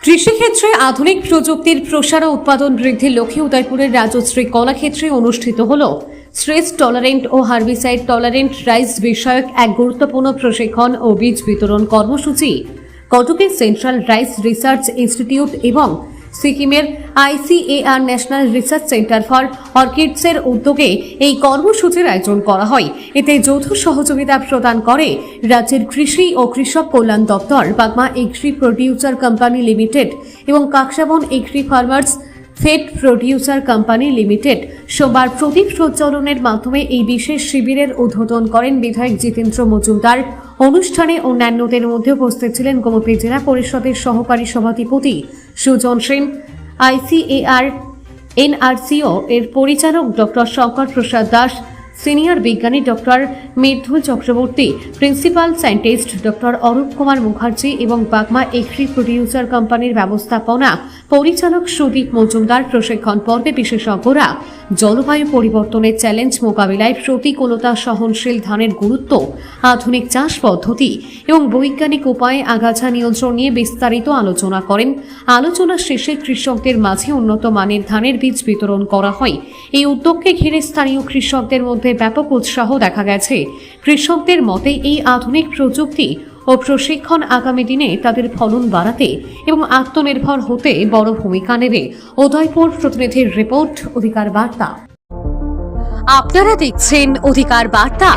কৃষিক্ষেত্রে আধুনিক প্রযুক্তির প্রসার ও উৎপাদন বৃদ্ধির লক্ষ্যে উদয়পুরের রাজশ্রী কলাক্ষেত্রে অনুষ্ঠিত হল স্ট্রেস টলারেন্ট ও হার্বিসাইড টলারেন্ট রাইস বিষয়ক এক গুরুত্বপূর্ণ প্রশিক্ষণ ও বীজ বিতরণ কর্মসূচি। কটকের সেন্ট্রাল রাইস রিসার্চ ইনস্টিটিউট এবং সিকিমের ICAR national research centre for অর্কিডসের উদ্যোগে এই কর্মসূচির আয়োজন করা হয়। এতে যৌথ সহযোগিতা প্রদান করে রাজ্যের কৃষি ও কৃষক কল্যাণ দপ্তর, Bagma agri producer company limited এবং Kaksaban agri farmers fed producer company limited. সোমবার প্রদীপ প্রজ্বলনের মাধ্যমে এই বিশেষ শিবিরের উদ্বোধন করেন বিধায়ক জিতেন্দ্র মজুমদার। অনুষ্ঠানে অন্যান্যদের মধ্যে উপস্থিত ছিলেন গোমতী জেলা পরিষদের সহকারী সভাধিপতি সুজন সেন, ICAR NRCO এর পরিচালক ডক্টর শঙ্কর প্রসাদ দাস, সিনিয়র বিজ্ঞানী doctor Mridul Chakraborty, principal scientist doctor Arup Kumar Mukherjee এবং বাগমা এগ্রি প্রডিউসার কোম্পানির ব্যবস্থাপনা পরিচালক সুদীপ মজুমদার। প্রশিক্ষণ পর্বে বিশেষজ্ঞরা জলবায়ু পরিবর্তনের চ্যালেঞ্জ মোকাবিলায় প্রতিকূলতা সহনশীল ধানের গুরুত্ব, আধুনিক চাষ পদ্ধতি এবং বৈজ্ঞানিক উপায়ে আগাছা নিয়ন্ত্রণ নিয়ে বিস্তারিত আলোচনা করেন। আলোচনা শেষে কৃষকদের মাঝে উন্নত মানের ধানের বীজ বিতরণ করা হয়। এই উদ্যোগকে ঘিরে স্থানীয় কৃষকদের মধ্যে ব্যাপক উৎসাহ দেখা গেছে। কৃষকদের মতে এই আধুনিক প্রযুক্তি ও প্রশিক্ষণ আগামী দিনে তাদের ফলন বাড়াতে এবং আত্মনির্ভর হতে বড় ভূমিকা নেবে। উদয়পুর প্রতিনিধির রিপোর্ট, অধিকার বার্তা। আপনারা দেখছেন অধিকার বার্তা।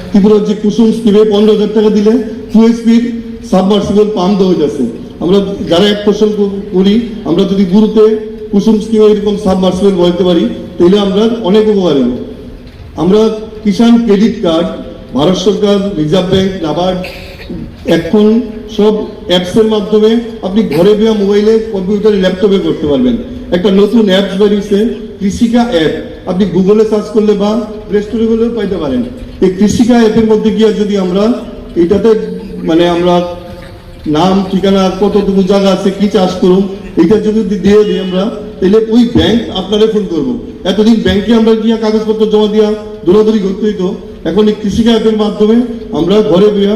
ত্রিপুরার যে কুসুম স্কিমে 15,000 টাকা দিলে 2 স্পিড সাবমার্সিবল পাম্প দেওয়া যাচ্ছে। আমরা যারা এক ফসল করি, আমরা যদি গুরুতে কুসুম স্কিমে এরকম সাবমার্সিবল বলতে পারি, তাহলে আমরা অনেক উপকার হব। আমরা কিষাণ ক্রেডিট কার্ড, ভারত সরকার, রিজার্ভ ব্যাংক, নাবার্ড এখন সব অ্যাপসের মাধ্যমে আপনি ঘরে বসে মোবাইলে, কম্পিউটারে, ল্যাপটপে করতে পারবেন। একটা নতুন অ্যাপস বেরিয়েছে, কৃষিকা অ্যাপ। আপনি গুগলে সার্চ করলে বা প্লে স্টোরে গেলেও পাইতে পারেন। এই কৃষিকা অ্যাপের মধ্যে গিয়ে যদি আমরা এটাতে মানে আমরা নাম, ঠিকানা, কতটুকু জায়গা আছে, কি চাষ করুন, এটা যদি দিয়ে দিই আমরা, তাহলে ওই ব্যাংক আপনারে ফোন করবো। এতদিন ব্যাংকে আমরা গিয়া কাগজপত্র জমা দিয়া দৌড়াদৌড়ি করতে হইতো, এখন এই কৃষিকা অ্যাপের মাধ্যমে আমরা ঘরে বইয়া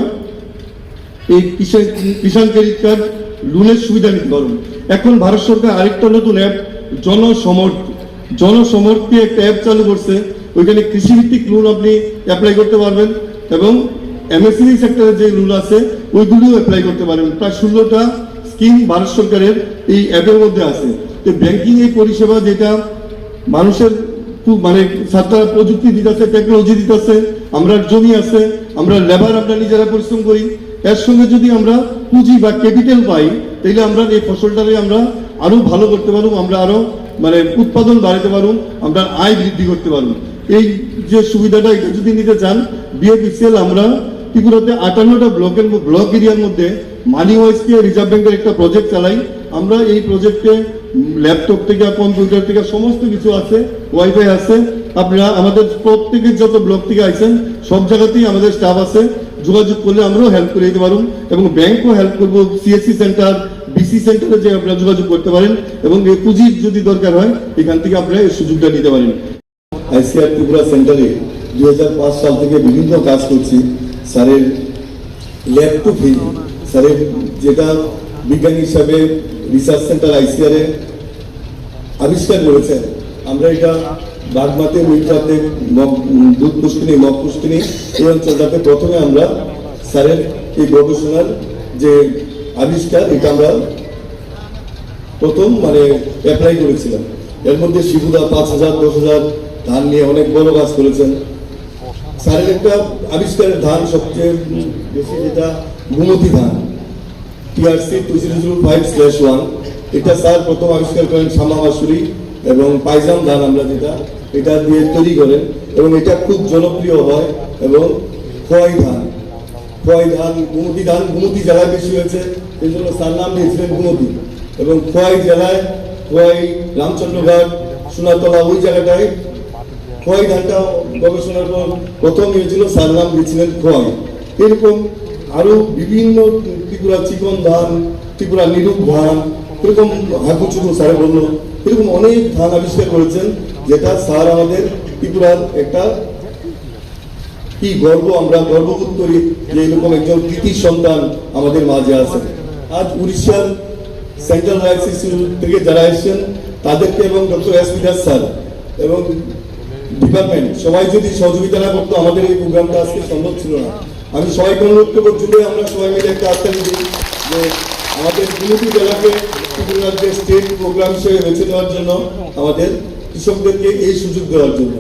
এই কিষাণ ক্রেডিট কার্ড লোনের সুবিধা নিতে পারবো। এখন ভারত সরকার আরেকটা নতুন অ্যাপ জনসমর্থে একটা অ্যাপ চালু করছে। ওইখানে কৃষিভিত্তিক লোন আপনি অ্যাপ্লাই করতে পারবেন এবং MSME সেক্টরের যে লোন আছে ওইগুলিও অ্যাপ্লাই করতে পারবেন। প্রায় 16টা স্কিম ভারত সরকারের এই অ্যাপের মধ্যে আছে। তো ব্যাংকিং এই পরিষেবা যেটা মানুষের খুব মানে সরকার প্রযুক্তি দিতেছে, টেকনোলজি দিতেছে, আমরা জমি আছে, আমরা লেবার, আমরা নিজেরা পরিশ্রম করি, এর সঙ্গে যদি আমরা পুঁজি বা ক্যাপিটাল পাই, তাহলে আমরা এই ফসলটাকে আমরা আরো ভালো করতে পারবো, আমরা আরো মানে উৎপাদন বাড়াতে পারবো, আমরা আয় বৃদ্ধি করতে পারবো। এই যে সুবিধাটা, এটা যদি নিতে চান, BFCL আমরা ত্রিপুরাতে 58টা ব্লক এরিয়ার মধ্যে মানি ওয়াইজকে রিজার্ভ ব্যাংকের একটা প্রজেক্ট চালাই। আমরা এই প্রজেক্টে ল্যাপটপ থেকে, কম্পিউটার থেকে সমস্ত কিছু আছে, ওয়াইফাই আছে। আপনারা আমাদের প্রত্যেকের যত ব্লক থেকে আইছেন সব জায়গাতেই আমাদের স্টাফ আছে, যোগাযোগ করলে আমরাও হেল্প করে দিতে পারবো এবং ব্যাংকও হেল্প করবো। CSC সেন্টার, BC সেন্টারে যে আপনারা যোগাযোগ করতে পারেন এবং এই পুঁজির যদি দরকার হয় এখান থেকে আপনারা এই সুযোগটা নিতে পারেন। ICAR ত্রিপুরা সেন্টারে 2005 সাল থেকে বিভিন্ন কাজ করছি। স্যারের ল্যাব টু ফিল্ড, স্যারের যেটা বিজ্ঞানী হিসাবে রিসার্চ সেন্টার ICAR আবিষ্কার করেছেন, আমরা এটা বাগমাতে, উইটাতে, দুধ পুষ্কিনী, মগ পুষ্কিনী এই অঞ্চলটাতে প্রথমে আমরা স্যারের এই গবেষণার যে আবিষ্কার, এটা আমরা প্রথম মানে অ্যাপ্লাই করেছিলাম। এর মধ্যে শিবুদা 5,000 10,000 ধান নিয়ে অনেক বড় কাজ করেছেন। স্যারের একটা আবিষ্কারের ধান সবচেয়ে বেশি, যেটা গুমতি ধান, TRC 2005/1, এটা স্যার প্রথম আবিষ্কার করেন। শামা মাসুরি এবং পাইজাম ধান আমরা যেটা এটা দিয়ে তৈরি করেন এবং এটা খুব জনপ্রিয় হয়। এবং খোয়াই ধান, গুমতি ধান গুমতি জেলায় বেশি হয়েছে, এই জন্য স্যার নাম দিয়েছিলেন গুমতি। এবং খোয়াই জেলায়, খোয়াই, রামচন্দ্রঘাট, সোনাতলা, ওই জায়গাটায় খোয়াই ধানটা গবেষণার পর প্রথম হয়েছিল, স্যার নাম দিয়েছিলেন খোয়াই। এরকম আরো বিভিন্ন ত্রিপুরা চিকন ধান, ত্রিপুরা নিরূপ ধান, এরকম হাকুচুকু স্যার বললো, এরকম অনেক ধান আবিষ্কার করেছেন, যেটা স্যার আমাদের ত্রিপুরার একটা কি গর্ব, আমরা গর্ববোধ করি যে এরকম একজন কৃতি সন্তান আমাদের মাঝে আছে। আজ উড়িষ্যার সেন্ট্রাল রাইস ইনস্টিটিউট থেকে যারা এসেছেন তাদেরকে এবং ডক্টর এস বিদাস স্যার এবং ডিপার্টমেন্ট সবাই যদি সহযোগিতা না করতো আমাদের এই প্রোগ্রামটা আজকে সম্ভব ছিল না। আমি সবাইকে অনুরোধ করবো জুড়ে আমরা সবাই মিলে একটা আত্মালি দিই যে আমাদের দুটি জেলাকে ত্রিপুরার যে স্টেট প্রোগ্রাম হিসেবে বেছে নেওয়ার জন্য আমাদের কৃষকদেরকে এই সুযোগ দেওয়ার জন্য।